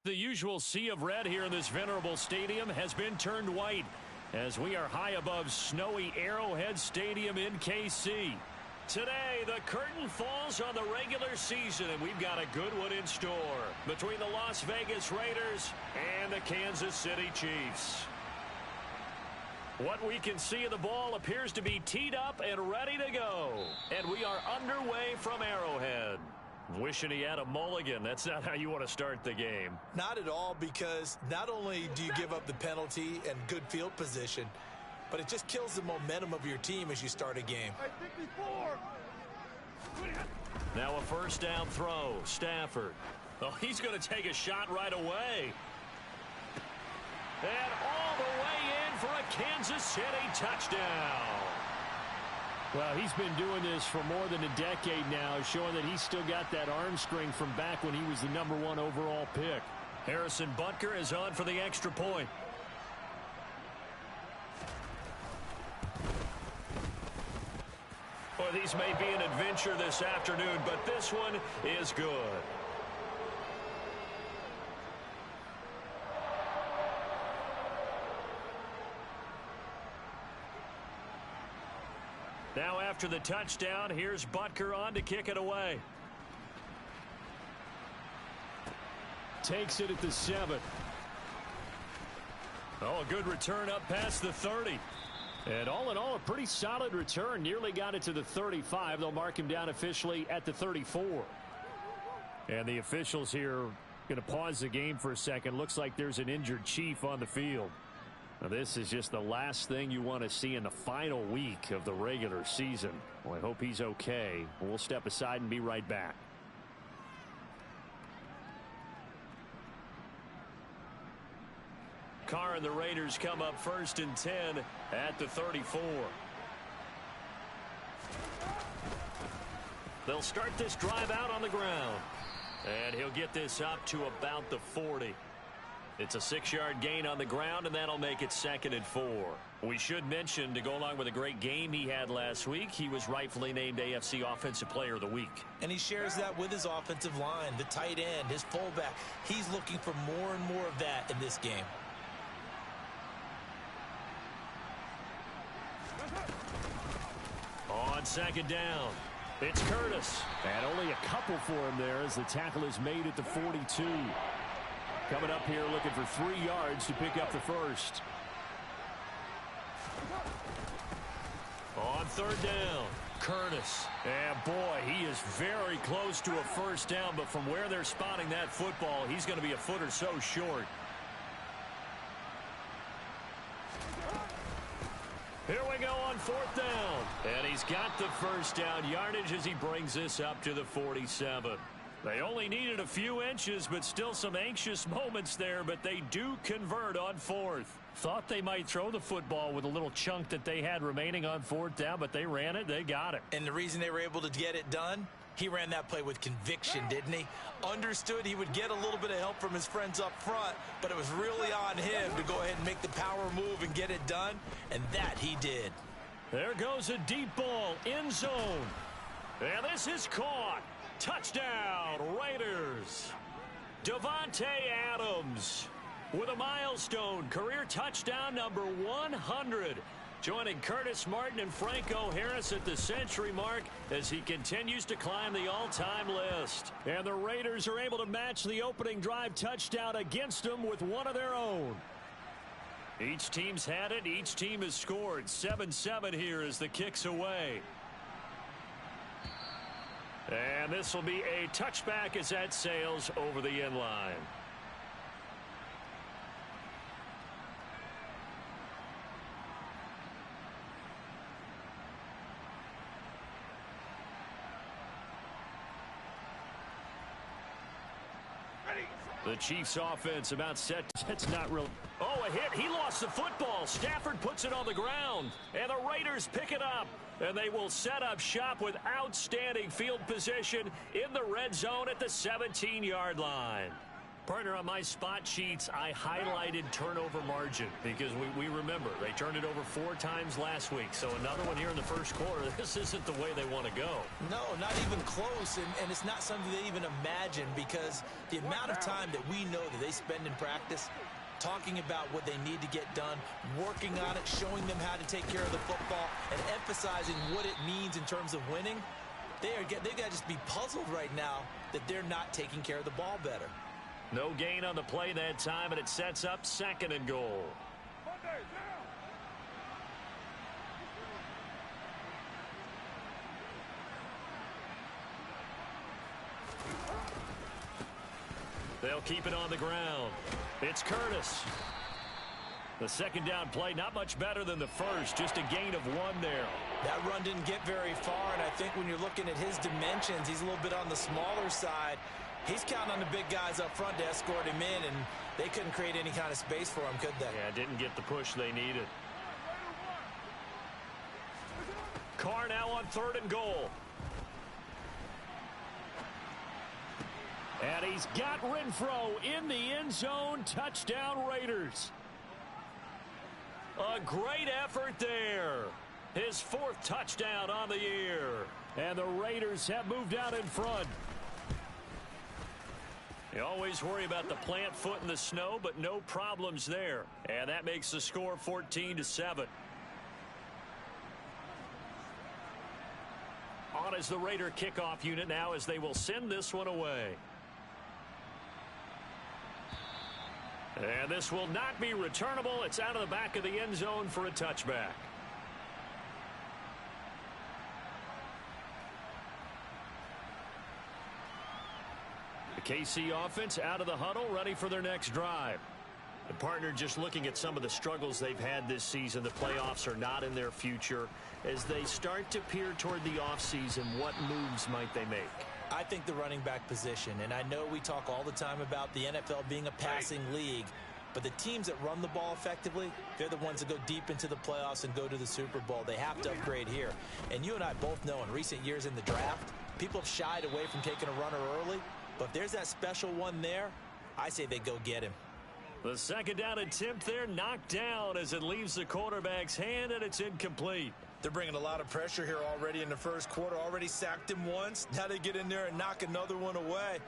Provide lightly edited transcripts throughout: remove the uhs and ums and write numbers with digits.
The usual sea of red here in this venerable stadium has been turned white as we are high above snowy Arrowhead Stadium in KC. Today, the curtain falls on the regular season, and we've got a good one in store between the Las Vegas Raiders and the Kansas City Chiefs. What we can see of the ball appears to be teed up and ready to go. And we are underway from Arrowhead. Wishing he had a mulligan. That's not how you want to start the game. Not at all, because not only do you give up the penalty and good field position, but it just kills the momentum of your team as you start a game. Now a first down throw. Stafford. Oh, he's going to take a shot right away. And all the way in for a Kansas City touchdown. Well, he's been doing this for more than a decade now, showing that he's still got that arm strength from back when he was the #1 overall pick. Harrison Butker is on for the extra point. Well, these may be an adventure this afternoon, but this one is good. Now after the touchdown, here's Butker on to kick it away. Takes it at the 7. Oh, a good return up past the 30. And all in all, a pretty solid return. Nearly got it to the 35. They'll mark him down officially at the 34. And the officials here going to pause the game for a second. Looks like there's an injured Chief on the field. Now, this is just the last thing you want to see in the final week of the regular season. Well, I hope he's okay. We'll step aside and be right back. Carr and the Raiders come up 1st and 10 at the 34. They'll start this drive out on the ground. And he'll get this up to about the 40. It's a 6-yard gain on the ground, and that'll make it 2nd and 4. We should mention, to go along with a great game he had last week, he was rightfully named AFC Offensive Player of the Week. And he shares that with his offensive line, the tight end, his fullback. He's looking for more and more of that in this game. On 2nd down, it's Curtis. And only a couple for him there as the tackle is made at the 42. Coming up here looking for 3 yards to pick up the first. On 3rd down, Curtis. And boy, he is very close to a first down, but from where they're spotting that football, he's going to be a foot or so short. Here we go on 4th down. And he's got the first down yardage as he brings this up to the 47. They only needed a few inches, but still some anxious moments there, but they do convert on 4th. Thought they might throw the football with a little chunk that they had remaining on 4th down, but they ran it, they got it. And the reason they were able to get it done, he ran that play with conviction, didn't he? Understood he would get a little bit of help from his friends up front, but it was really on him to go ahead and make the power move and get it done, and that he did. There goes a deep ball, end zone. And this is caught. Touchdown, Raiders. Davante Adams with a milestone career touchdown number 100. Joining Curtis Martin and Franco Harris at the century mark as he continues to climb the all-time list. And the Raiders are able to match the opening drive touchdown against them with one of their own. Each team's had it. Each team has scored. 7-7 here as the kick's away. And this will be a touchback as that sails over the end line. The Chiefs offense about set. It's not real. Oh, a hit. He lost the football. Stafford puts it on the ground. And the Raiders pick it up. And they will set up shop with outstanding field position in the red zone at the 17-yard line. Partner, on my spot sheets, I highlighted turnover margin because we remember they turned it over 4 times last week. So another one here in the first quarter. This isn't the way they want to go. No, not even close, and it's not something they even imagine because the amount of time that we know that they spend in practice talking about what they need to get done, working on it, showing them how to take care of the football, and emphasizing what it means in terms of winning, they've got to just be puzzled right now that they're not taking care of the ball better. No gain on the play that time, and it sets up 2nd and goal. They'll keep it on the ground. It's Curtis. The 2nd down play, not much better than the first, just a gain of 1 there. That run didn't get very far, and I think when you're looking at his dimensions, he's a little bit on the smaller side. He's counting on the big guys up front to escort him in, and they couldn't create any kind of space for him, could they? Yeah, didn't get the push they needed. Carr now on 3rd and goal. And he's got Renfro in the end zone. Touchdown, Raiders. A great effort there. His 4th touchdown on the year. And the Raiders have moved out in front. You always worry about the plant foot in the snow, but no problems there. And that makes the score 14-7. On is the Raider kickoff unit now as they will send this one away. And this will not be returnable. It's out of the back of the end zone for a touchback. The KC offense out of the huddle, ready for their next drive. The partner just looking at some of the struggles they've had this season. The playoffs are not in their future. As they start to peer toward the offseason, what moves might they make? I think the running back position, and I know we talk all the time about the NFL being a passing league, but the teams that run the ball effectively, they're the ones that go deep into the playoffs and go to the Super Bowl. They have to upgrade here. And you and I both know in recent years in the draft, people have shied away from taking a runner early, but if there's that special one there, I say they go get him. The 2nd down attempt there knocked down as it leaves the quarterback's hand, and it's incomplete. They're bringing a lot of pressure here already in the first quarter. Already sacked him once. Now they get in there and knock another one away.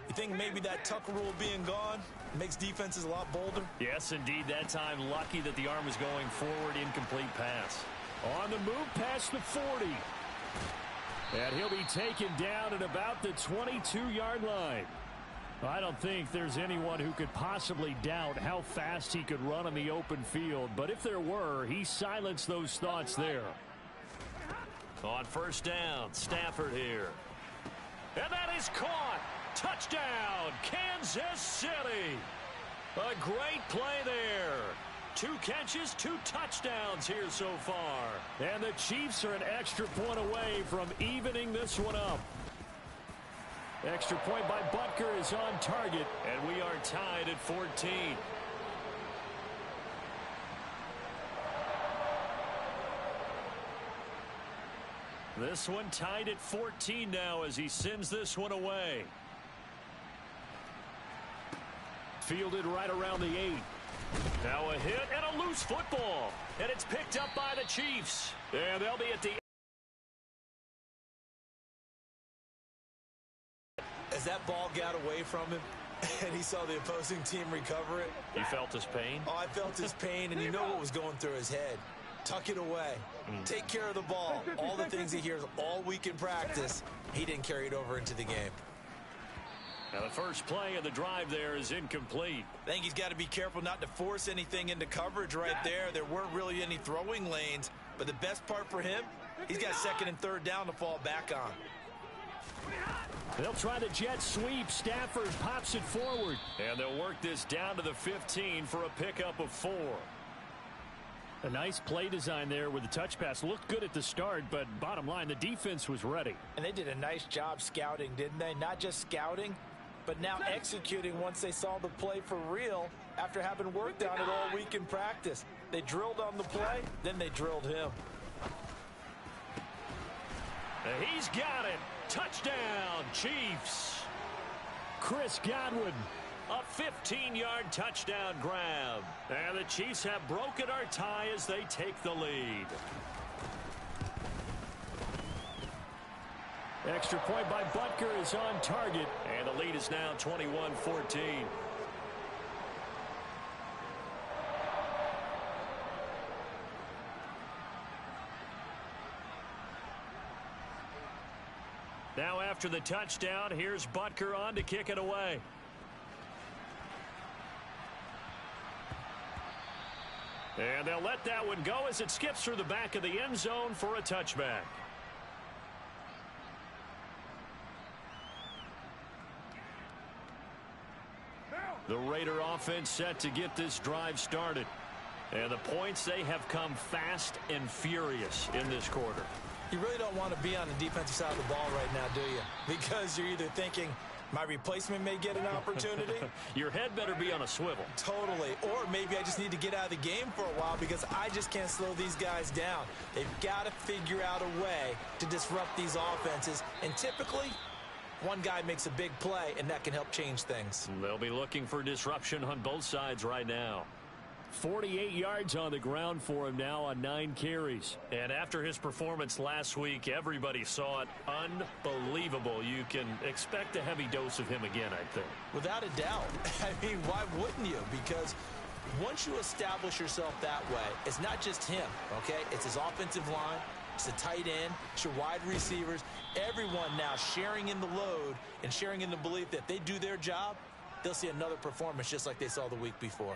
You think maybe that Tucker rule being gone makes defenses a lot bolder? Yes, indeed. That time, lucky that the arm was going forward. Incomplete pass. On the move past the 40. And he'll be taken down at about the 22-yard line. I don't think there's anyone who could possibly doubt how fast he could run on the open field. But if there were, he silenced those thoughts there. On 1st down, Stafford here. And that is caught. Touchdown, Kansas City. A great play there. 2 catches, 2 touchdowns here so far. And the Chiefs are an extra point away from evening this one up. Extra point by Butker is on target. And we are tied at 14. This one tied at 14 now as he sends this one away. Fielded right around the 8. Now a hit and a loose football. And it's picked up by the Chiefs. And they'll be at the... As that ball got away from him and he saw the opposing team recover it. You felt his pain? Oh, I felt his pain, and you know what was going through his head. Tuck it away. Take care of the ball. All the things he hears all week in practice, he didn't carry it over into the game. Now the first play of the drive there is incomplete. I think he's got to be careful not to force anything into coverage right there. There weren't really any throwing lanes, but the best part for him, he's got 2nd and 3rd down to fall back on. They'll try the jet sweep. Stafford pops it forward. And they'll work this down to the 15 for a pickup of 4. A nice play design there with the touch pass. Looked good at the start, but bottom line, the defense was ready. And they did a nice job scouting, didn't they? Not just scouting, but now executing once they saw the play for real after having worked on it all week in practice. They drilled on the play, then they drilled him. He's got it. Touchdown, Chiefs. Chris Godwin A 15-yard touchdown grab. And the Chiefs have broken our tie as they take the lead. Extra point by Butker is on target. And the lead is now 21-14. Now after the touchdown, here's Butker on to kick it away. And they'll let that one go as it skips through the back of the end zone for a touchback. The Raider offense set to get this drive started. And the points, they have come fast and furious in this quarter. You really don't want to be on the defensive side of the ball right now, do you? Because you're either thinking, my replacement may get an opportunity. Your head better be on a swivel. Totally. Or maybe I just need to get out of the game for a while because I just can't slow these guys down. They've got to figure out a way to disrupt these offenses. And typically, one guy makes a big play, and that can help change things. They'll be looking for disruption on both sides right now. 48 yards on the ground for him now on 9 carries. And after his performance last week, everybody saw it. Unbelievable. You can expect a heavy dose of him again, I think. Without a doubt. I mean, why wouldn't you? Because once you establish yourself that way, it's not just him, okay? It's his offensive line. It's the tight end. It's your wide receivers. Everyone now sharing in the load and sharing in the belief that they do their job, they'll see another performance just like they saw the week before.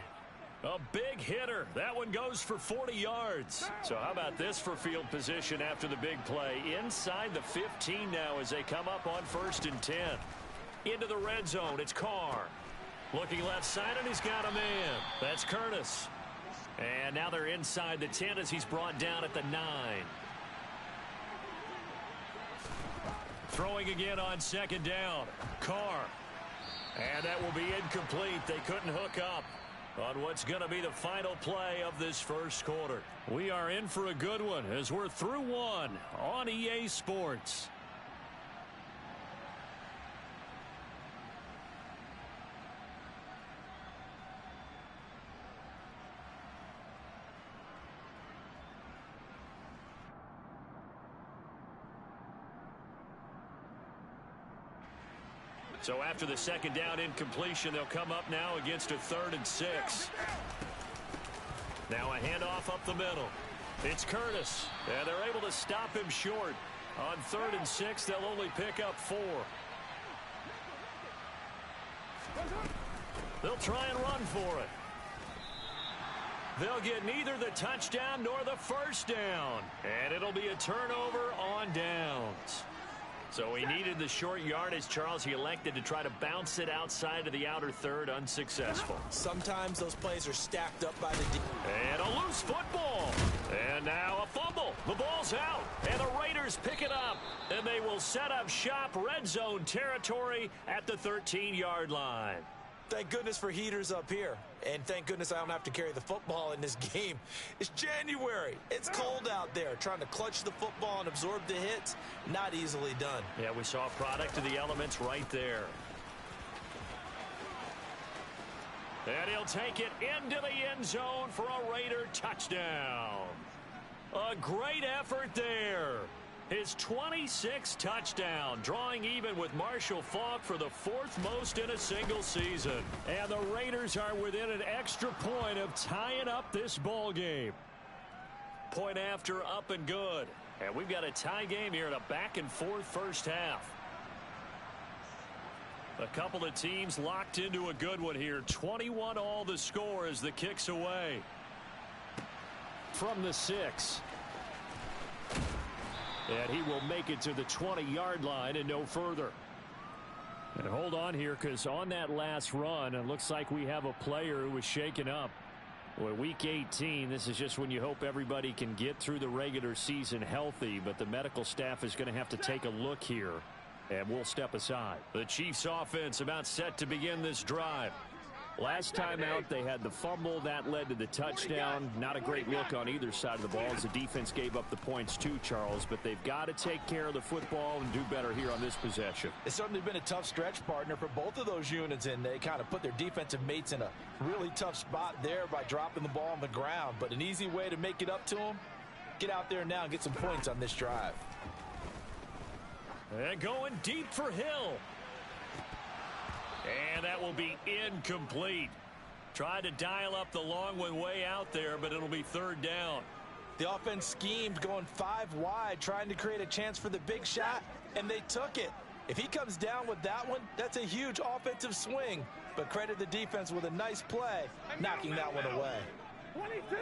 A big hitter. That one goes for 40 yards. So how about this for field position after the big play? Inside the 15 now as they come up on 1st and 10. Into the red zone. It's Carr. Looking left side, and he's got a man. That's Curtis. And now they're inside the 10 as he's brought down at the 9. Throwing again on 2nd down. Carr. And that will be incomplete. They couldn't hook up on what's going to be the final play of this first quarter. We are in for a good one as we're through one on EA Sports. So after the 2nd down incompletion, they'll come up now against a 3rd and 6. Now a handoff up the middle. It's Curtis. And they're able to stop him short. On 3rd and 6, they'll only pick up 4. They'll try and run for it. They'll get neither the touchdown nor the first down. And it'll be a turnover on downs. So he needed the short yardage, Charles. He elected to try to bounce it outside of the outer 3rd, unsuccessful. Sometimes those plays are stacked up by the D. And a loose football. And now a fumble. The ball's out. And the Raiders pick it up. And they will set up shop red zone territory at the 13-yard line. Thank goodness for heaters up here. And thank goodness I don't have to carry the football in this game. It's January. It's cold out there. Trying to clutch the football and absorb the hits, not easily done. Yeah, we saw a product of the elements right there. And he'll take it into the end zone for a Raider touchdown. A great effort there. His 26th touchdown, drawing even with Marshall Faulk for the 4th most in a single season. And the Raiders are within an extra point of tying up this ball game. Point after, up and good. And we've got a tie game here in a back-and-forth first half. A couple of teams locked into a good one here. 21 all the score as the kick's away. From the 6. And he will make it to the 20-yard line and no further. And hold on here, because on that last run, it looks like we have a player who was shaken up. Well, week 18, this is just when you hope everybody can get through the regular season healthy, but the medical staff is going to have to take a look here, and we'll step aside. The Chiefs offense about set to begin this drive. Last time out, they had the fumble. That led to the touchdown. Not a great look on either side of the ball as the defense gave up the points too, Charles. But they've got to take care of the football and do better here on this possession. It's certainly been a tough stretch, partner, for both of those units, and they kind of put their defensive mates in a really tough spot there by dropping the ball on the ground. But an easy way to make it up to them, get out there now and get some points on this drive. And going deep for Hill. And that will be incomplete. Tried to dial up the long one way out there, but it'll be third down. The offense schemed going 5 wide, trying to create a chance for the big shot, and they took it. If he comes down with that one, that's a huge offensive swing. But credit the defense with a nice play, knocking that one away. 22.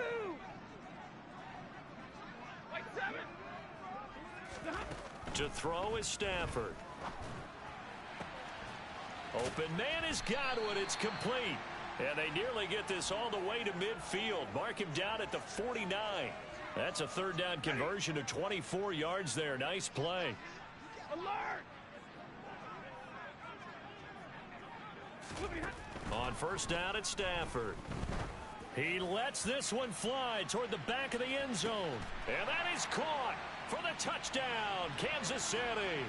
Like 7. To throw is Stafford. Open man has got one. It's complete. And they nearly get this all the way to midfield. Mark him down at the 49. That's a third down conversion of 24 yards there. Nice play. Alert. On first down, it's Stafford. He lets this one fly toward the back of the end zone. And that is caught for the touchdown, Kansas City.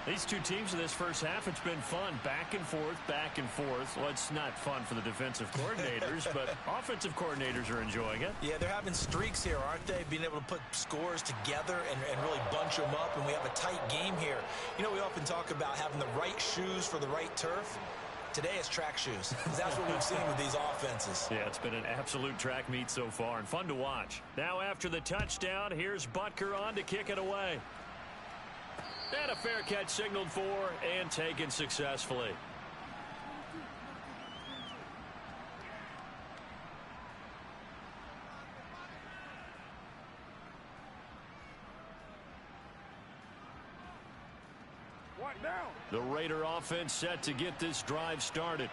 These two teams in this first half, it's been fun. Back and forth, back and forth. Well, it's not fun for the defensive coordinators, but offensive coordinators are enjoying it. Yeah, they're having streaks here, aren't they? Being able to put scores together and really bunch them up, and we have a tight game here. You know, we often talk about having the right shoes for the right turf. Today it's track shoes. That's what we've seen with these offenses. Yeah, it's been an absolute track meet so far and fun to watch. Now after the touchdown, here's Butker on to kick it away. And a fair catch signaled for and taken successfully. The Raider offense set to get this drive started.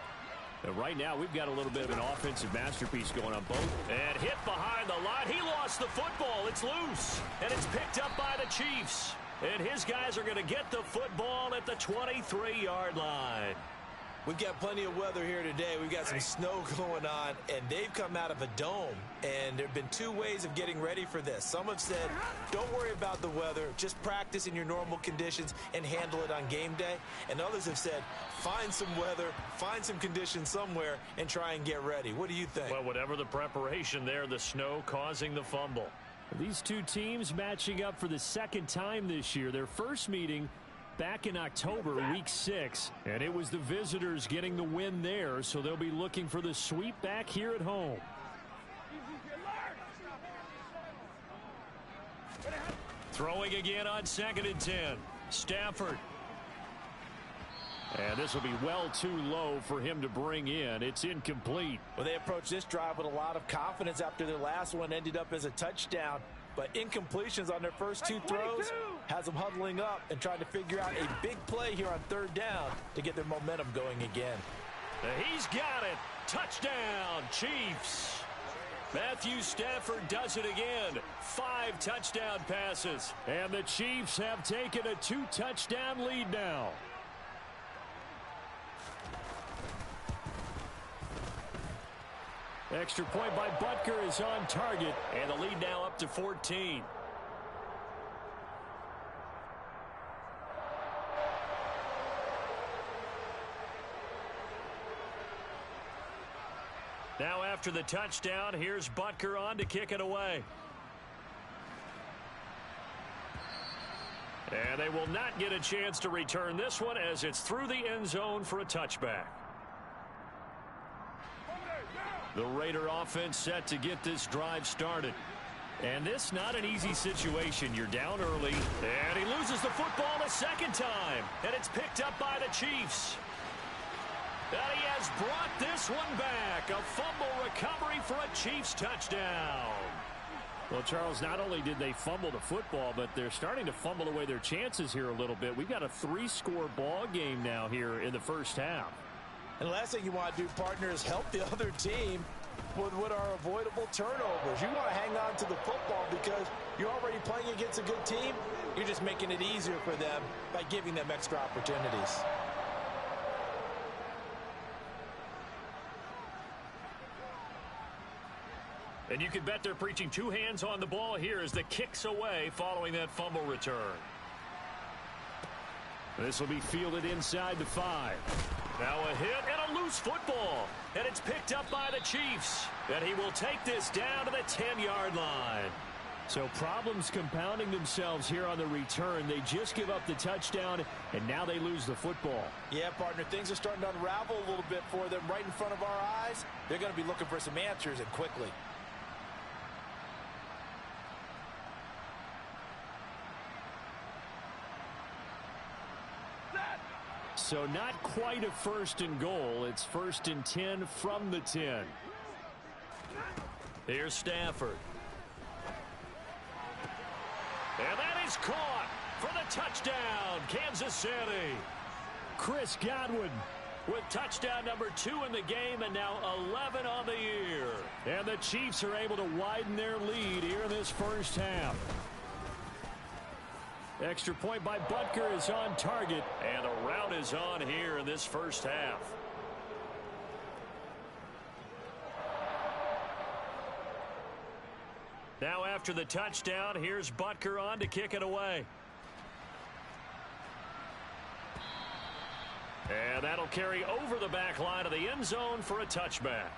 And right now, we've got a little bit of an offensive masterpiece going on both. And hit behind the line. He lost the football. It's loose. And it's picked up by the Chiefs. And his guys are going to get the football at the 23-yard line. We've got plenty of weather here today. We've got some snow going on, and they've come out of a dome. And there have been two ways of getting ready for this. Some have said, don't worry about the weather. Just practice in your normal conditions and handle it on game day. And others have said, find some weather, find some conditions somewhere, and try and get ready. What do you think? Well, whatever the preparation there, the snow causing the fumble. These two teams matching up for the second time this year. Their first meeting back in October, week 6, and it was the visitors getting the win there, so they'll be looking for the sweep back here at home. Throwing again on 2nd and 10. Stafford. And this will be well too low for him to bring in. It's incomplete. Well, they approached this drive with a lot of confidence after their last one ended up as a touchdown. But incompletions on their first two throws has them huddling up and trying to figure out a big play here on 3rd down to get their momentum going again. He's got it. Touchdown, Chiefs. Matthew Stafford does it again. 5 touchdown passes. And the Chiefs have taken a 2-touchdown lead now. Extra point by Butker is on target, and the lead now up to 14. Now after the touchdown, here's Butker on to kick it away. And they will not get a chance to return this one as it's through the end zone for a touchback. The Raider offense set to get this drive started. And this not an easy situation. You're down early, and he loses the football a second time. And it's picked up by the Chiefs. And he has brought this one back. A fumble recovery for a Chiefs touchdown. Well, Charles, not only did they fumble the football, but they're starting to fumble away their chances here a little bit. We've got a 3-score ball game now here in the first half. And the last thing you want to do, partner, is help the other team with what are avoidable turnovers. You want to hang on to the football because you're already playing against a good team. You're just making it easier for them by giving them extra opportunities. And you can bet they're preaching two hands on the ball here as the kick's away following that fumble return. This will be fielded inside the 5. Now a hit and a loose football. And it's picked up by the Chiefs. And he will take this down to the 10-yard line. So problems compounding themselves here on the return. They just give up the touchdown, and now they lose the football. Yeah, partner, things are starting to unravel a little bit for them right in front of our eyes. They're going to be looking for some answers, and quickly. So not quite a 1st and goal. It's 1st and 10 from the 10. Here's Stafford. And that is caught for the touchdown, Kansas City. Chris Godwin with touchdown number 2 in the game and now 11 on the year. And the Chiefs are able to widen their lead here in this first half. Extra point by Butker is on target. And the route is on here in this first half. Now after the touchdown, here's Butker on to kick it away. And that'll carry over the back line of the end zone for a touchback.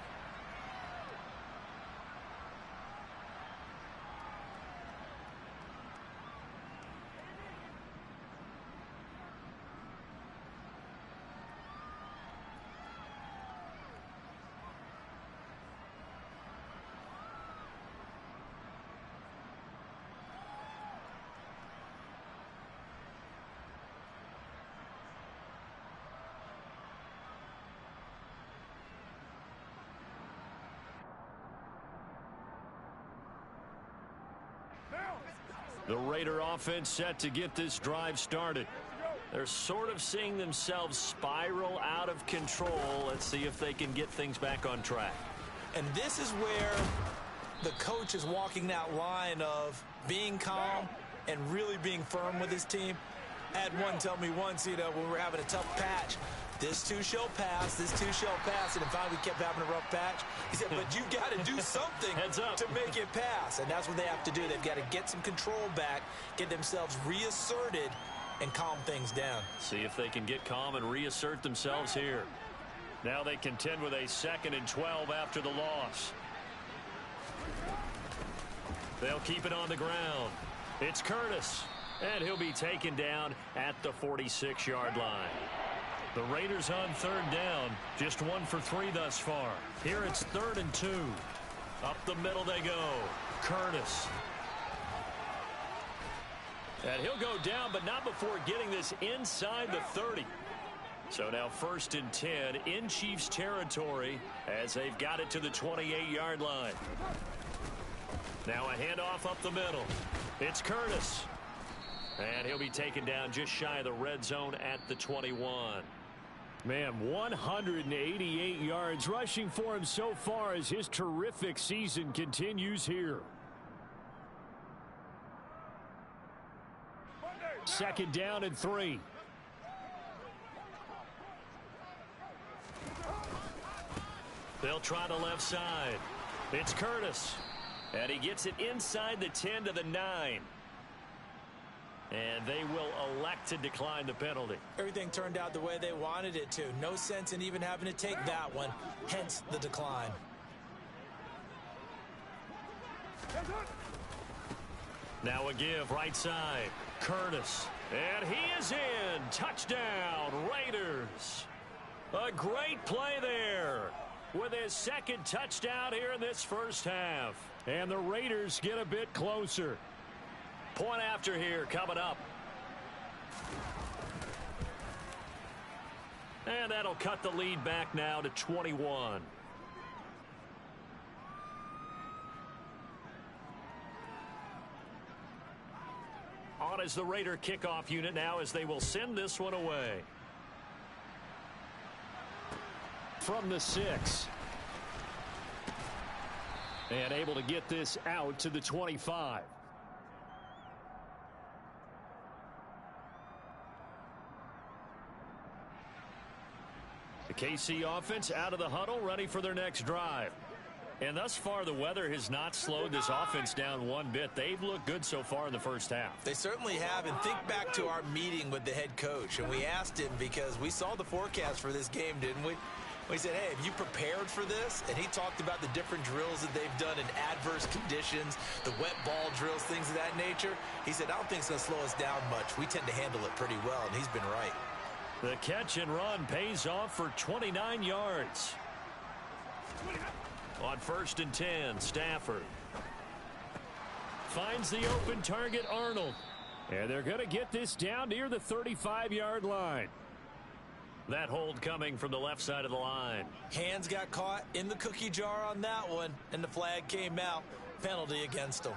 The Raider offense set to get this drive started. They're sort of seeing themselves spiral out of control. Let's see if they can get things back on track. And this is where the coach is walking that line of being calm and really being firm with his team. I had one tell me once, when we were having a tough patch, this too shall pass, this too shall pass, and finally we kept having a rough patch. He said, but you've got to do something to make it pass, and that's what they have to do. They've got to get some control back, get themselves reasserted, and calm things down. See if they can get calm and reassert themselves here. Now they contend with a 2nd and 12 after the loss. They'll keep it on the ground. It's Curtis, and he'll be taken down at the 46-yard line. The Raiders on 3rd down, just 1 for 3 thus far. Here it's 3rd and 2. Up the middle they go. Curtis. And he'll go down, but not before getting this inside the 30. So now 1st and 10 in Chiefs territory as they've got it to the 28-yard line. Now a handoff up the middle. It's Curtis. And he'll be taken down just shy of the red zone at the 21. Man, 188 yards rushing for him so far as his terrific season continues here. 2nd down and 3. They'll try the left side. It's Curtis. And he gets it inside the 10 to the 9. And they will elect to decline the penalty. Everything turned out the way they wanted it to. No sense in even having to take that one, hence the decline. Now a give right side. Curtis. And he is in. Touchdown, Raiders. A great play there with his 2nd touchdown here in this first half. And the Raiders get a bit closer. Point after here coming up. And that'll cut the lead back now to 21. On is the Raider kickoff unit now as they will send this one away. From the 6. And able to get this out to the 25. The KC offense out of the huddle, ready for their next drive. And thus far, the weather has not slowed this offense down one bit. They've looked good so far in the first half. They certainly have. And think back to our meeting with the head coach. And we asked him, because we saw the forecast for this game, didn't we? We said, hey, have you prepared for this? And he talked about the different drills that they've done in adverse conditions, the wet ball drills, things of that nature. He said, I don't think it's going to slow us down much. We tend to handle it pretty well, and he's been right. The catch and run pays off for 29 yards. On 1st and 10, Stafford finds the open target, Arnold. And they're going to get this down near the 35-yard line. That hold coming from the left side of the line. Hands got caught in the cookie jar on that one, and the flag came out. Penalty against him.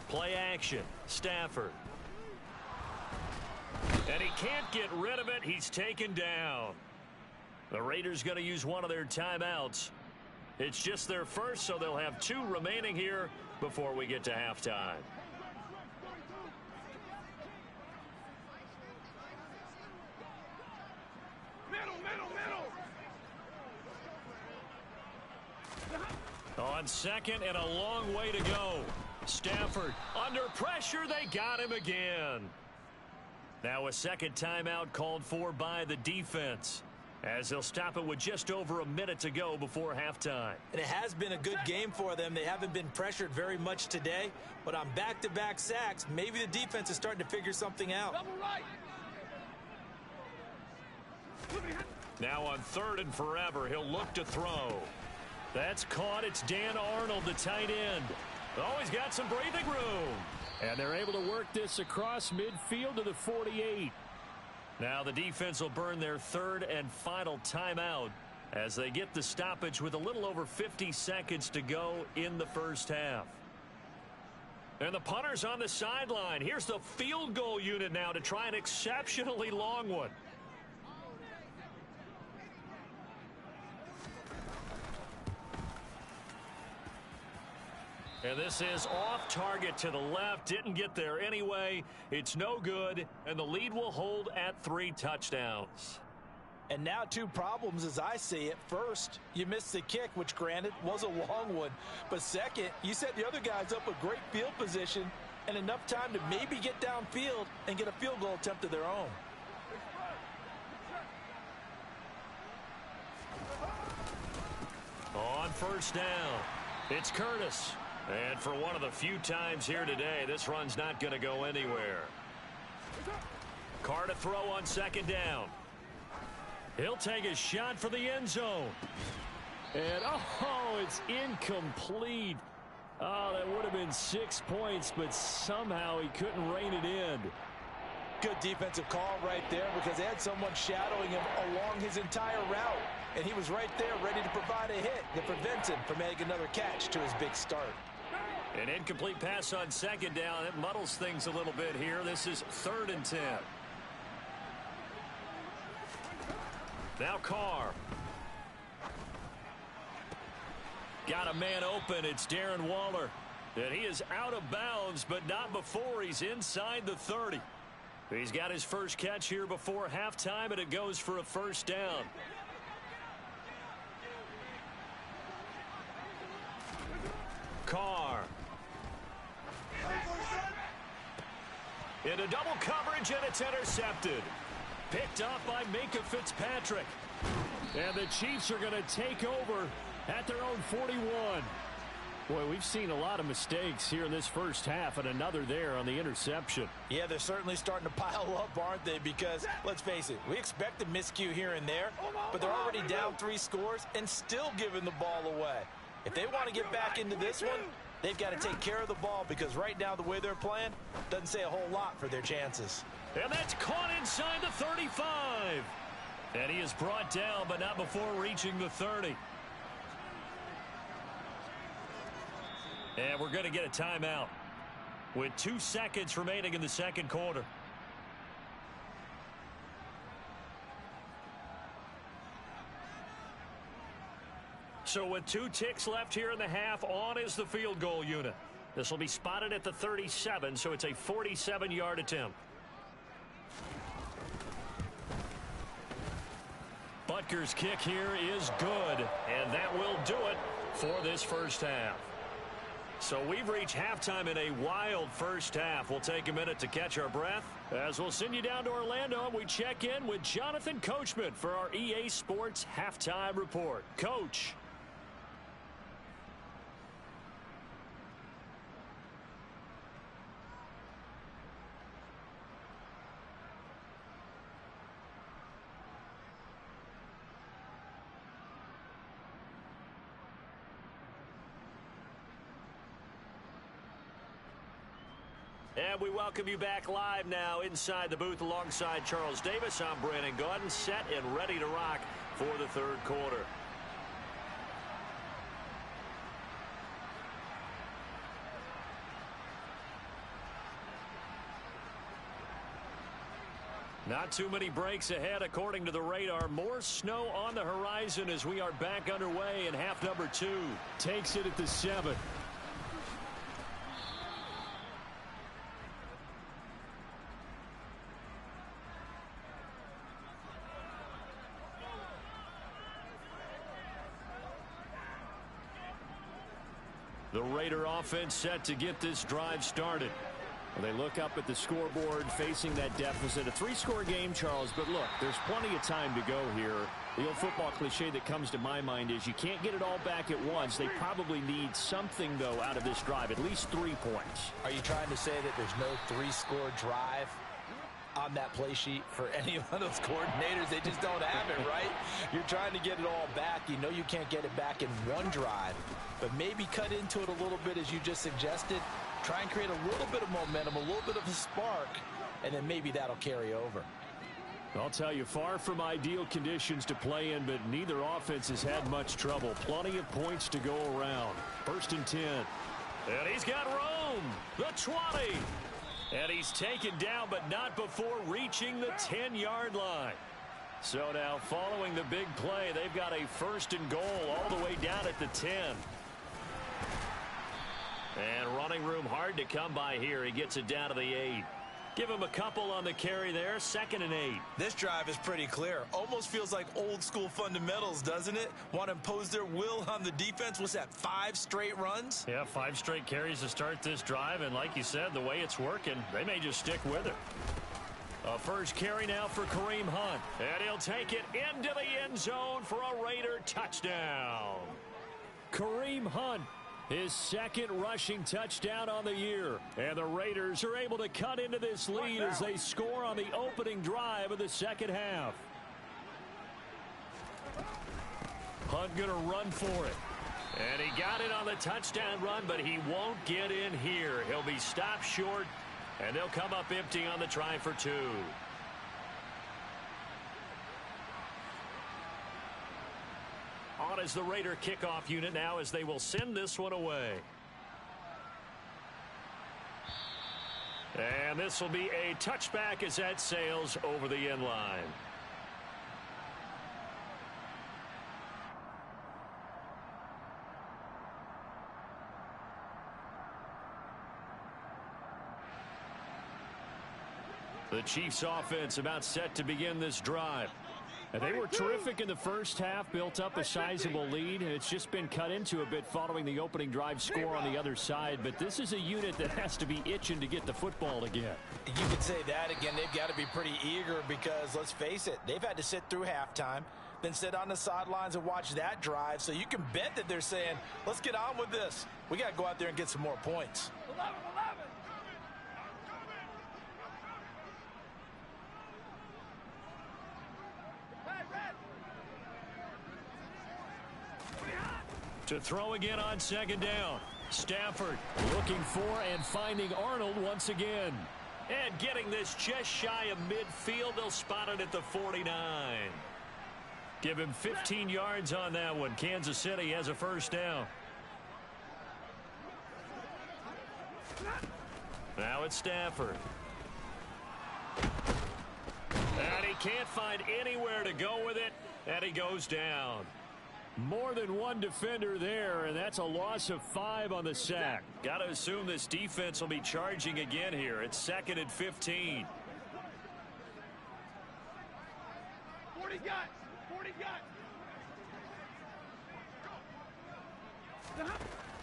Play action. Stafford. And he can't get rid of it. He's taken down. The Raiders going to use one of their timeouts. It's just their first, so they'll have 2 remaining here before we get to halftime. On 2nd and a long way to go. Stafford under pressure. They got him again. Now a second timeout called for by the defense, as they'll stop it with just over a minute to go before halftime. And it has been a good game for them. They haven't been pressured very much today, but on back-to-back sacks, maybe the defense is starting to figure something out. Now on 3rd and forever, he'll look to throw. That's caught. It's Dan Arnold, the tight end. Oh, he's got some breathing room. And they're able to work this across midfield to the 48. Now the defense will burn their 3rd and final timeout as they get the stoppage with a little over 50 seconds to go in the first half. And the punter's on the sideline. Here's the field goal unit now to try an exceptionally long one. And this is off target to the left. Didn't get there anyway. It's no good, and the lead will hold at 3 touchdowns. And now 2 problems as I see it. First, you missed the kick, which granted was a long one. But second, you set the other guys up with great field position and enough time to maybe get downfield and get a field goal attempt of their own. On 1st down, it's Curtis. And for one of the few times here today, this run's not going to go anywhere. Carr to throw on 2nd down. He'll take a shot for the end zone. And, oh, it's incomplete. Oh, that would have been 6 points, but somehow he couldn't rein it in. Good defensive call right there, because they had someone shadowing him along his entire route. And he was right there ready to provide a hit that prevents him from making another catch to his big start. An incomplete pass on 2nd down. It muddles things a little bit here. This is 3rd and 10. Now Carr. Got a man open. It's Darren Waller. And he is out of bounds, but not before he's inside the 30. He's got his first catch here before halftime, and it goes for a 1st down. Carr. Into double coverage, and it's intercepted. Picked up by Minkah Fitzpatrick. And the Chiefs are going to take over at their own 41. Boy, we've seen a lot of mistakes here in this first half, and another there on the interception. Yeah, they're certainly starting to pile up, aren't they? Because, let's face it, we expect a miscue here and there, but they're already down 3 scores and still giving the ball away. If they want to get back into this one, they've got to take care of the ball, because right now the way they're playing doesn't say a whole lot for their chances. And that's caught inside the 35. And he is brought down, but not before reaching the 30. And we're going to get a timeout with 2 seconds remaining in the second quarter. So with 2 ticks left here in the half, on is the field goal unit. This will be spotted at the 37, so it's a 47-yard attempt. Butker's kick here is good, and that will do it for this first half. So we've reached halftime in a wild first half. We'll take a minute to catch our breath as we'll send you down to Orlando and we check in with Jonathan Coachman for our EA Sports Halftime Report. Coach. And we welcome you back live now inside the booth alongside Charles Davis. I'm Brandon Gaudin, set and ready to rock for the third quarter. Not too many breaks ahead according to the radar. More snow on the horizon as we are back underway in half number 2. Takes it at the 7. The Raider offense set to get this drive started. Well, they look up at the scoreboard facing that deficit. A 3-score game, Charles, but look, there's plenty of time to go here. The old football cliche that comes to my mind is you can't get it all back at once. They probably need something, though, out of this drive, at least 3 points. Are you trying to say that there's no 3-score drive on that play sheet for any of those coordinators? They just don't have it, right? You're trying to get it all back. You know you can't get it back in one drive, but maybe cut into it a little bit as you just suggested. Try and create a little bit of momentum, a little bit of a spark, and then maybe that'll carry over. I'll tell you, far from ideal conditions to play in, but neither offense has had much trouble. Plenty of points to go around. 1st and 10. And he's got room. The 20. And he's taken down, but not before reaching the 10-yard line. So now, following the big play, they've got a 1st and goal all the way down at the 10. And running room hard to come by here. He gets it down to the 8. Give him a couple on the carry there. 2nd and 8. This drive is pretty clear. Almost feels like old school fundamentals, doesn't it? Want to impose their will on the defense. What's that, 5 straight runs? Yeah, 5 straight carries to start this drive. And like you said, the way it's working, they may just stick with it. A first carry now for Kareem Hunt. And he'll take it into the end zone for a Raider touchdown. Kareem Hunt, his 2nd rushing touchdown on the year. And the Raiders are able to cut into this lead as they score on the opening drive of the second half. Hunt going to run for it. And he got it on the touchdown run, but he won't get in here. He'll be stopped short, and they'll come up empty on the try for 2. On is the Raider kickoff unit now as they will send this one away. And this will be a touchback as that sails over the end line. The Chiefs offense about set to begin this drive. And they were terrific in the first half, built up a sizable lead, and it's just been cut into a bit following the opening drive score on the other side. But this is a unit that has to be itching to get the football again. You could say that again. They've got to be pretty eager because, let's face it, they've had to sit through halftime, then sit on the sidelines and watch that drive. So you can bet that they're saying, let's get on with this. We got to go out there and get some more points. 11. To throw again on 2nd down. Stafford looking for and finding Arnold once again. And getting this just shy of midfield. They'll spot it at the 49. Give him 15 yards on that one. Kansas City has a 1st down. Now it's Stafford. And he can't find anywhere to go with it. And he goes down. More than one defender there, and that's a loss of 5 on the sack. Got to assume this defense will be charging again here. It's 2nd and 15. 40 guts. 40 guts.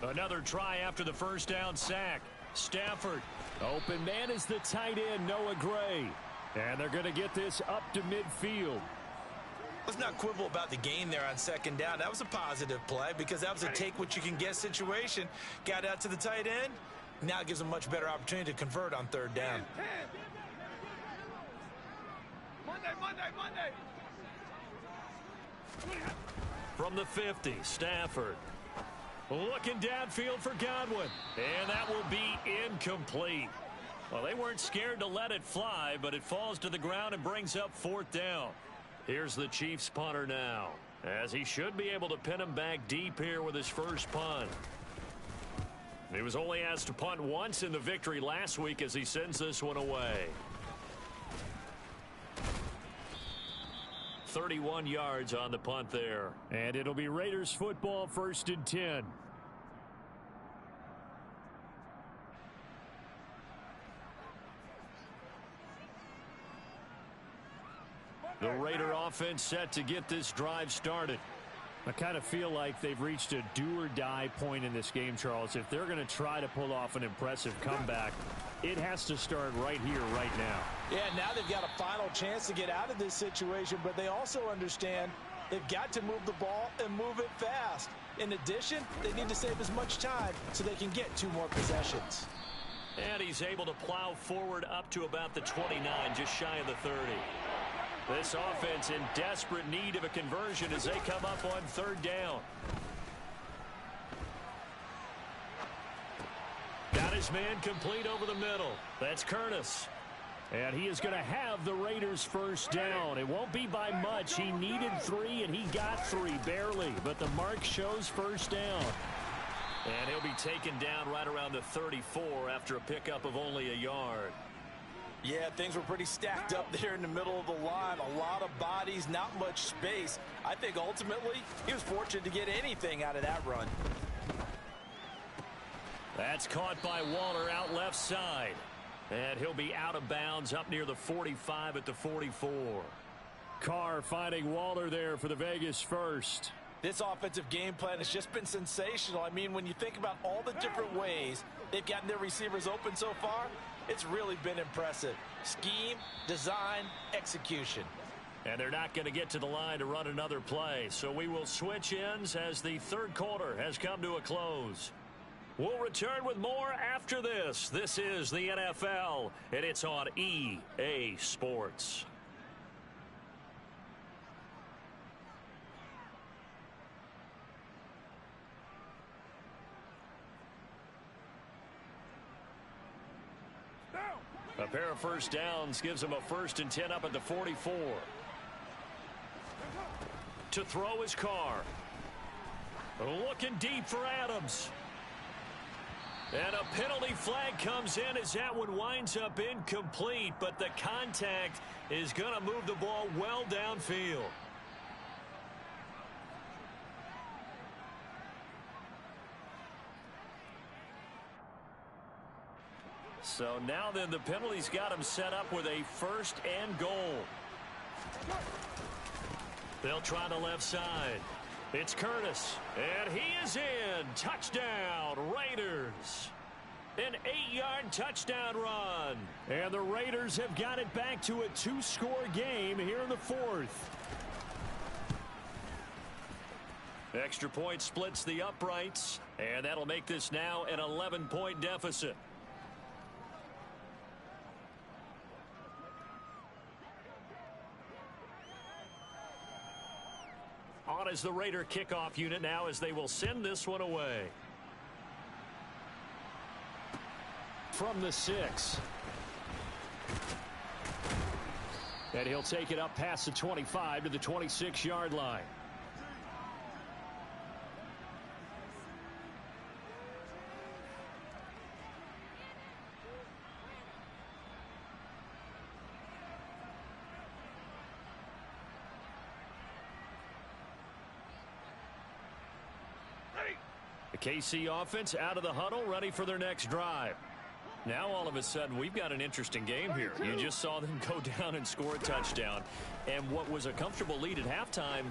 Another try after the first down sack. Stafford. Open man is the tight end, Noah Gray. And they're going to get this up to midfield. Let's not quibble about the gain there on 2nd down. That was a positive play because that was a take-what-you-can-get situation. Got out to the tight end. Now it gives them a much better opportunity to convert on 3rd down. 10. Monday. From the 50, Stafford. Looking downfield for Godwin. And that will be incomplete. Well, they weren't scared to let it fly, but it falls to the ground and brings up 4th down. Here's the Chiefs punter now, as he should be able to pin him back deep here with his first punt. He was only asked to punt once in the victory last week as he sends this one away. 31 yards on the punt there. And it'll be Raiders football, 1st and 10. The Raider offense set to get this drive started. I kind of feel like they've reached a do-or-die point in this game, Charles. If they're going to try to pull off an impressive comeback, it has to start right here, right now. Yeah, now they've got a final chance to get out of this situation, but they also understand they've got to move the ball and move it fast. In addition, they need to save as much time so they can get 2 more possessions. And he's able to plow forward up to about the 29, just shy of the 30. This offense in desperate need of a conversion as they come up on 3rd down. Got his man complete over the middle. That's Curtis. And he is going to have the Raiders first down. It won't be by much. He needed 3, and he got 3, barely. But the mark shows first down. And he'll be taken down right around the 34 after a pickup of only a yard. Yeah, things were pretty stacked up there in the middle of the line. A lot of bodies, not much space. I think ultimately he was fortunate to get anything out of that run. That's caught by Waller out left side. And he'll be out of bounds up near the 45 at the 44. Carr finding Waller there for the Vegas first. This offensive game plan has just been sensational. I mean, when you think about all the different ways they've gotten their receivers open so far, it's really been impressive. Scheme, design, execution. And they're not going to get to the line to run another play. So we will switch ends as the 3rd quarter has come to a close. We'll return with more after this. This is the NFL, and it's on EA Sports. A pair of first downs gives him a 1st and 10 up at the 44. To throw his Carr. Looking deep for Adams. And a penalty flag comes in as that one winds up incomplete, but the contact is going to move the ball well downfield. So now then the penalty's got him set up with a 1st and goal. They'll try the left side. It's Curtis, and he is in. Touchdown, Raiders. An 8-yard touchdown run. And the Raiders have got it back to a 2-score game here in the 4th. Extra point splits the uprights, and that'll make this now an 11-point deficit. On is the Raider kickoff unit now as they will send this one away. From the 6. And he'll take it up past the 25 to the 26-yard line. The KC offense out of the huddle, ready for their next drive. Now all of a sudden we've got an interesting game here. You just saw them go down and score a touchdown. And what was a comfortable lead at halftime,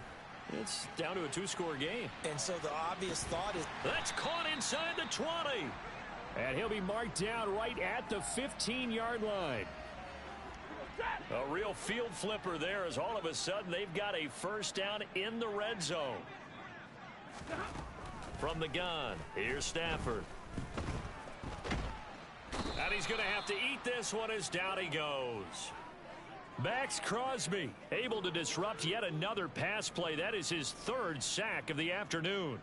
it's down to a two-score game. And so the obvious thought is... That's caught inside the 20. And he'll be marked down right at the 15-yard line. A real field flipper there as all of a sudden they've got a first down in the red zone. From the gun, here's Stafford. And he's going to have to eat this one as down he goes. Max Crosby able to disrupt yet another pass play. That is his third sack of the afternoon.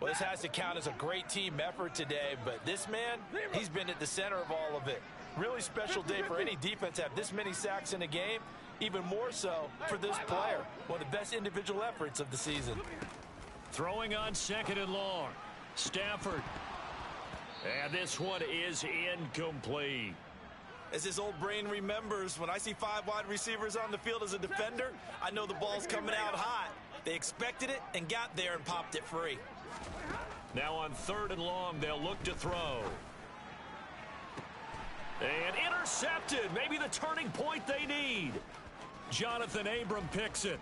Well, this has to count as a great team effort today, but this man, he's been at the center of all of it. Really special day for any defense to have this many sacks in a game, even more so for this player. One of the best individual efforts of the season. Throwing on 2nd and long. Stafford. And this one is incomplete. As his old brain remembers, when I see 5 wide receivers on the field as a defender, I know the ball's coming out hot. They expected it and got there and popped it free. Now on 3rd and long, they'll look to throw. And intercepted. Maybe the turning point they need. Jonathan Abram picks it.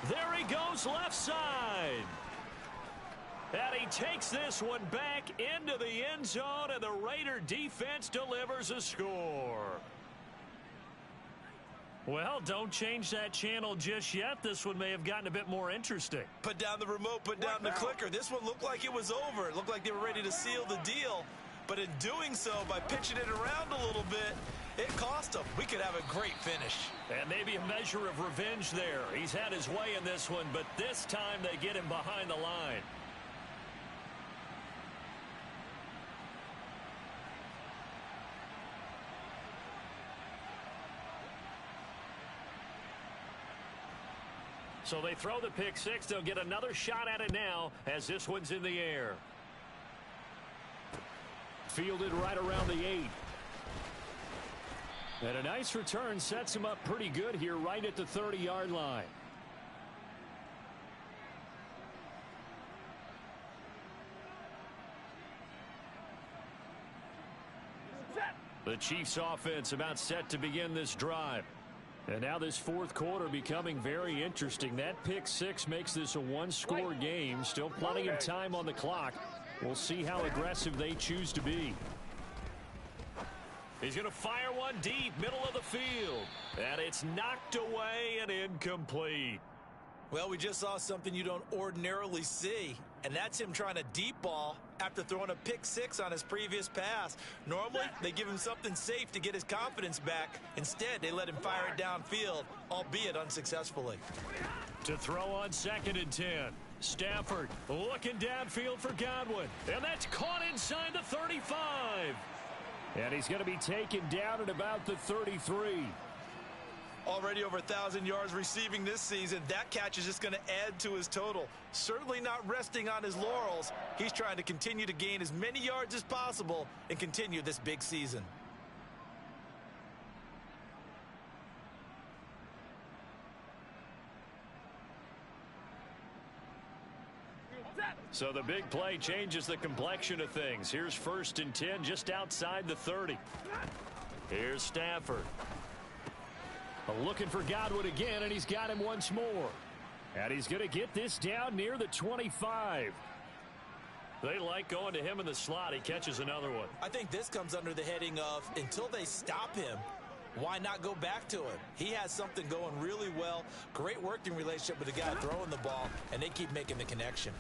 There he goes left side. And he takes this one back into the end zone, and the Raider defense delivers a score. Well, don't change that channel just yet. This one may have gotten a bit more interesting. Put down the remote, put down the clicker. This one looked like it was over. It looked like they were ready to seal the deal. But in doing so, by pitching it around a little bit, it cost them. We could have a great finish. And maybe a measure of revenge there. He's had his way in this one, but this time they get him behind the line. So they throw the pick six. They'll get another shot at it now as this one's in the air. Fielded right around the 8. And a nice return sets him up pretty good here right at the 30-yard line. The Chiefs offense about set to begin this drive. And now this fourth quarter becoming very interesting. That pick six makes this a one-score game. Still plenty of time on the clock. We'll see how aggressive they choose to be. He's going to fire one deep, middle of the field. And it's knocked away and incomplete. Well, we just saw something you don't ordinarily see, and that's him trying to deep ball after throwing a pick six on his previous pass. Normally, they give him something safe to get his confidence back. Instead, they let him fire it downfield, albeit unsuccessfully. To throw on 2nd and 10. Stafford looking downfield for Godwin. And that's caught inside the 35. And he's going to be taken down at about the 33. Already over 1,000 yards receiving this season. That catch is just going to add to his total. Certainly not resting on his laurels. He's trying to continue to gain as many yards as possible and continue this big season. So the big play changes the complexion of things. Here's 1st and 10 just outside the 30. Here's Stafford. Looking for Godwin again, and he's got him once more. And he's going to get this down near the 25. They like going to him in the slot. He catches another one. I think this comes under the heading of until they stop him, why not go back to him? He has something going really well. Great working relationship with the guy throwing the ball, and they keep making the connection.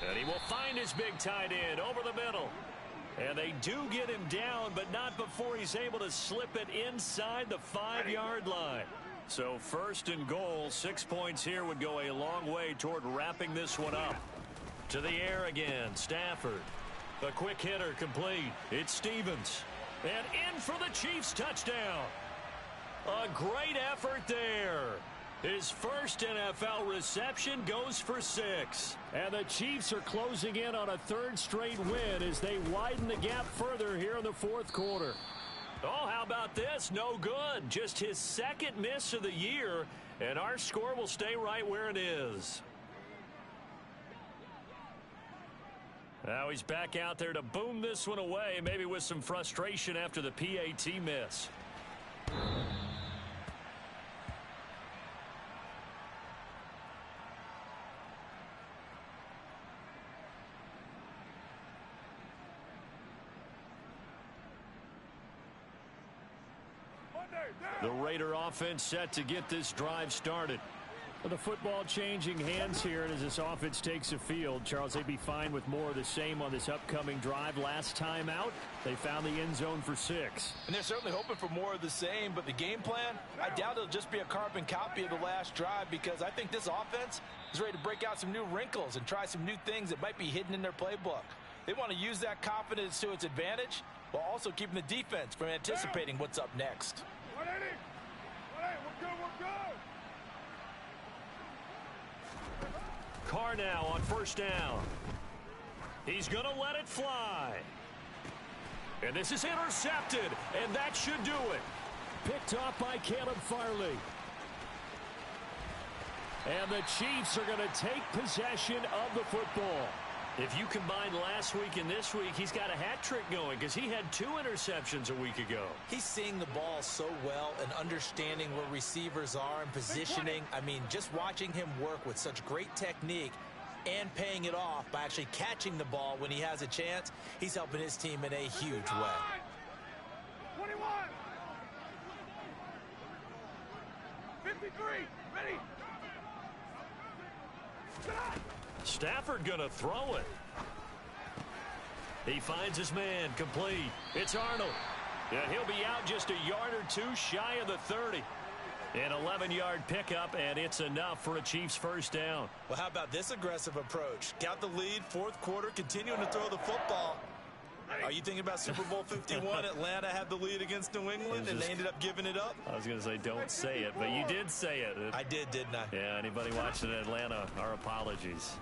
And he will find his big tight end over the middle. And they do get him down, but not before he's able to slip it inside the 5-yard line. So 1st and goal, 6 points here would go a long way toward wrapping this one up. To the air again, Stafford. The quick hitter complete. It's Stevens. And in for the Chiefs touchdown. A great effort there. His first NFL reception goes for 6. And the Chiefs are closing in on a 3rd straight win as they widen the gap further here in the 4th quarter. Oh, how about this? No good. Just his second miss of the year, and our score will stay right where it is. Now he's back out there to boom this one away, maybe with some frustration after the PAT miss. The Raider offense set to get this drive started. Well, the football changing hands here as this offense takes the field. Charles, they'd be fine with more of the same on this upcoming drive. Last time out, they found the end zone for 6. And they're certainly hoping for more of the same, but the game plan, I doubt it'll just be a carbon copy of the last drive, because I think this offense is ready to break out some new wrinkles and try some new things that might be hidden in their playbook. They want to use that confidence to its advantage while also keeping the defense from anticipating what's up next. 180. 180. We're good. We're good. Carr now on first down. He's going to let it fly. And this is intercepted, and that should do it. Picked off by Caleb Farley. And the Chiefs are going to take possession of the football. If you combine last week and this week, he's got a hat trick going because he had 2 interceptions a week ago. He's seeing the ball so well and understanding where receivers are and positioning. I mean, just watching him work with such great technique and paying it off by actually catching the ball when he has a chance, he's helping his team in a huge way. 21. 53. Ready. Stafford going to throw it. He finds his man, complete. It's Arnold. And he'll be out just a yard or 2 shy of the 30. An 11-yard pickup, and it's enough for a Chiefs first down. Well, how about this aggressive approach? Got the lead, 4th quarter, continuing to throw the football. Are you thinking about Super Bowl 51? Atlanta had the lead against New England, and they ended up giving it up? I was going to say don't say it, but you did say it. I did, didn't I? Yeah, anybody watching Atlanta, our apologies.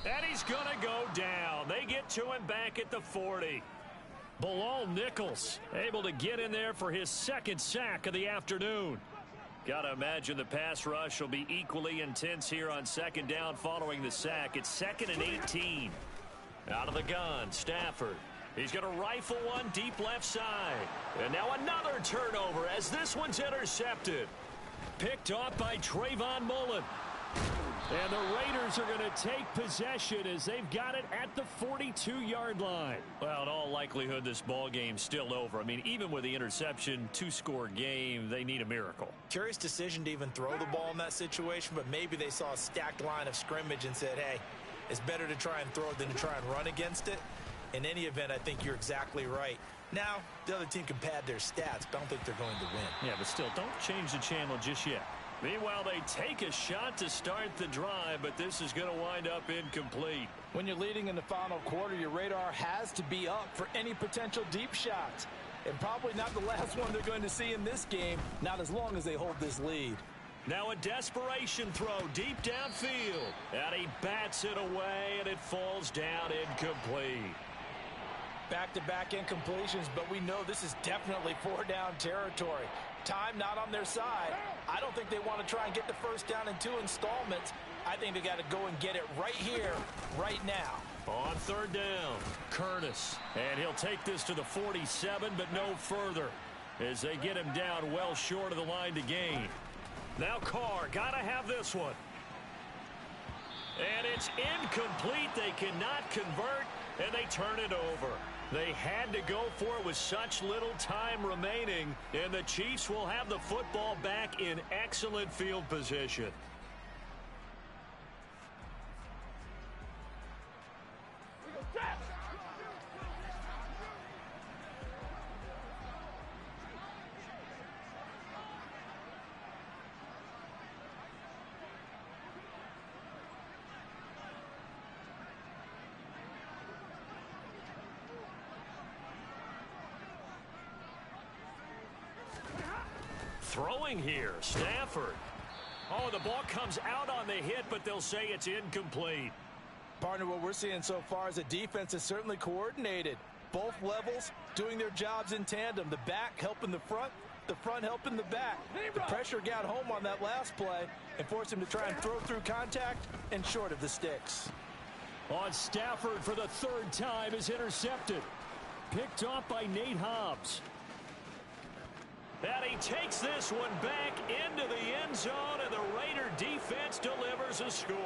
And he's going to go down. They get to him back at the 40. Bilal Nichols able to get in there for his 2nd sack of the afternoon. Got to imagine the pass rush will be equally intense here on 2nd down following the sack. It's 2nd and 18. Out of the gun, Stafford. He's going to rifle one deep left side. And now another turnover as this one's intercepted. Picked off by Trayvon Mullen. And the Raiders are going to take possession as they've got it at the 42-yard line. Well, in all likelihood, this ball game's still over. I mean, even with the interception, 2-score game, they need a miracle. Curious decision to even throw the ball in that situation, but maybe they saw a stacked line of scrimmage and said, hey, it's better to try and throw it than to try and run against it. In any event, I think you're exactly right. Now, the other team can pad their stats, but I don't think they're going to win. Yeah, but still, don't change the channel just yet. Meanwhile, they take a shot to start the drive, but this is going to wind up incomplete. When you're leading in the final quarter, your radar has to be up for any potential deep shots. And probably not the last one they're going to see in this game, not as long as they hold this lead. Now a desperation throw deep downfield. And he bats it away, and it falls down incomplete. Back-to-back incompletions, but we know this is definitely 4-down territory. Time not on their side. I don't think they want to try and get the first down in 2 installments. I think they got to go and get it right here, right now. On 3rd down, Curtis. And he'll take this to the 47, but no further, as they get him down well short of the line to gain. Now Carr, got to have this one. And it's incomplete. They cannot convert, and they turn it over. They had to go for it with such little time remaining, and the Chiefs will have the football back in excellent field position. Throwing here, Stafford. Oh, the ball comes out on the hit, but they'll say it's incomplete. Partner, what we're seeing so far is the defense is certainly coordinated. Both levels doing their jobs in tandem. The back helping the front helping the back. The pressure got home on that last play and forced him to try and throw through contact and short of the sticks. On Stafford for the third time is intercepted. Picked off by Nate Hobbs. And he takes this one back into the end zone, and the Raider defense delivers a score.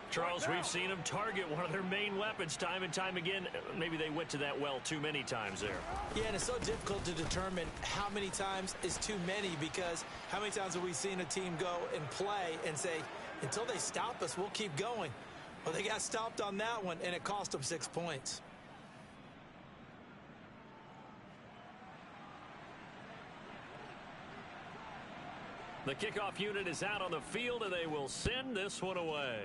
Charles, we've seen them target one of their main weapons time and time again. Maybe they went to that well too many times there. Yeah, and it's so difficult to determine how many times is too many, because how many times have we seen a team go and play and say, until they stop us, we'll keep going. Well, they got stopped on that one, and it cost them 6 points. The kickoff unit is out on the field, and they will send this one away.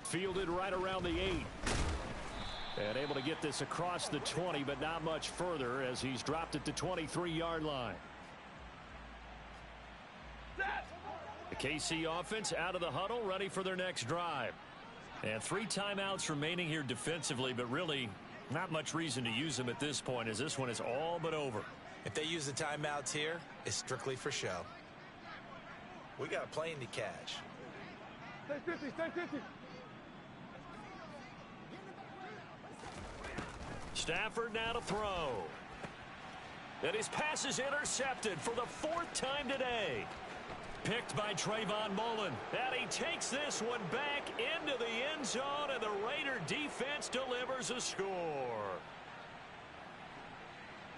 Fielded right around the 8. And able to get this across the 20, but not much further as he's dropped at the 23-yard line. The KC offense out of the huddle, ready for their next drive. And 3 timeouts remaining here defensively, but really not much reason to use them at this point, as this one is all but over. If they use the timeouts here, it's strictly for show. We got a plane to catch. Stay 50, stay 50. Stafford now to throw. And his pass is intercepted for the 4th time today. Picked by Trayvon Mullen. And he takes this one back into the end zone, and the Raider defense delivers a score.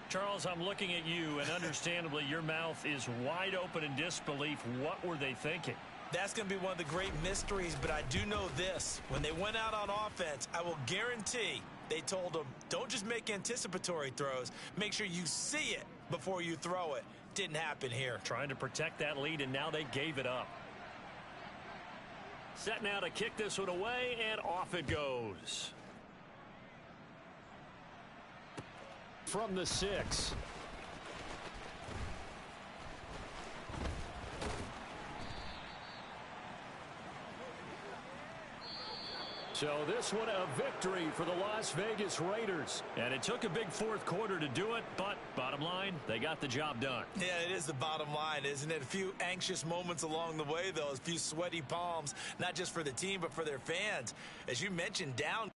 Charles, I'm looking at you, and understandably your mouth is wide open in disbelief. What were they thinking? That's going to be one of the great mysteries, but I do know this. When they went out on offense, I will guarantee they told them, don't just make anticipatory throws. Make sure you see it before you throw it. Didn't happen here. Trying to protect that lead, and now they gave it up. Set now to kick this one away, and off it goes. From the 6. So this one a victory for the Las Vegas Raiders. And it took a big 4th quarter to do it, but bottom line, they got the job done. Yeah, it is the bottom line, isn't it? A few anxious moments along the way, though. A few sweaty palms, not just for the team, but for their fans. As you mentioned, down